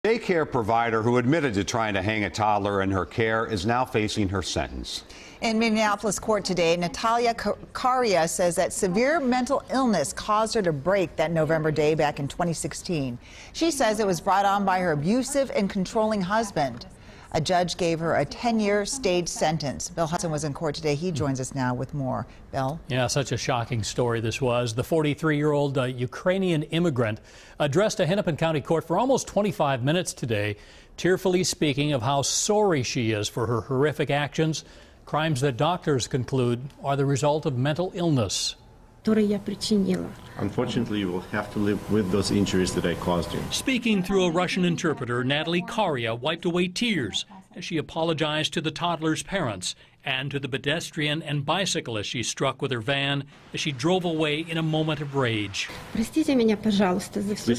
Daycare provider who admitted to trying to hang a toddler in her care is now facing her sentence. In Minneapolis court today, Nataliia Karia says that severe mental illness caused her to break that November day back in 2016. She says it was brought on by her abusive and controlling husband. A judge gave her a 10-year stage sentence. Bill Hudson was in court today. He joins us now with more. Bill? Yeah, such a shocking story this was. The 43-year-old Ukrainian immigrant addressed a Hennepin County court for almost 25 minutes today, tearfully speaking of how sorry she is for her horrific actions, crimes that doctors conclude are the result of mental illness. Unfortunately, you will have to live with those injuries that I caused you. Speaking through a Russian interpreter, Nataliia Karia wiped away tears as she apologized to the toddler's parents and to the pedestrian and bicyclist she struck with her van as she drove away in a moment of rage. Please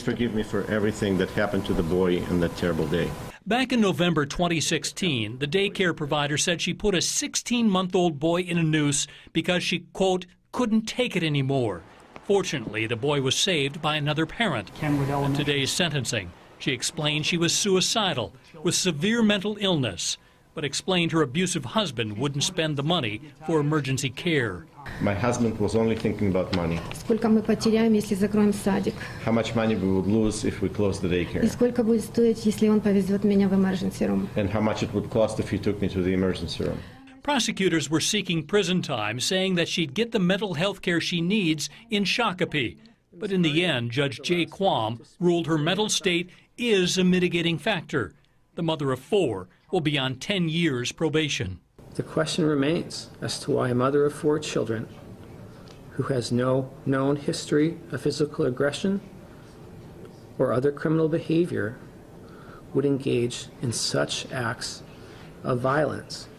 forgive me for everything that happened to the boy on that terrible day. Back in November 2016, the daycare provider said she put a 16-month-old boy in a noose because she, quote, couldn't take it anymore. Fortunately, the boy was saved by another parent. In today's sentencing, she explained she was suicidal with severe mental illness, but explained her abusive husband wouldn't spend the money for emergency care. My husband was only thinking about money. How much money we would lose if we closed the daycare. And how much it would cost if he took me to the emergency room. Prosecutors were seeking prison time, saying that she'd get the mental health care she needs in Shakopee. But in the end, Judge Jay Quam ruled her mental state is a mitigating factor. The mother of 4 will be on 10 years probation. The question remains as to why a mother of 4 children who has no known history of physical aggression or other criminal behavior would engage in such acts of violence.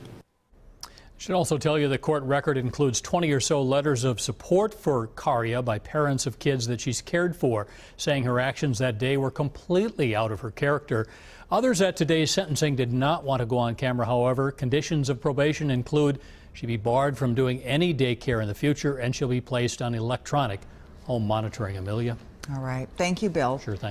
Should also tell you the court record includes 20 or so letters of support for Karia by parents of kids that she's cared for, saying her actions that day were completely out of her character. Others at today's sentencing did not want to go on camera, however. Conditions of probation include she'll be barred from doing any daycare in the future, and she'll be placed on electronic home monitoring. Amelia? All right. Thank you, Bill. Sure thing.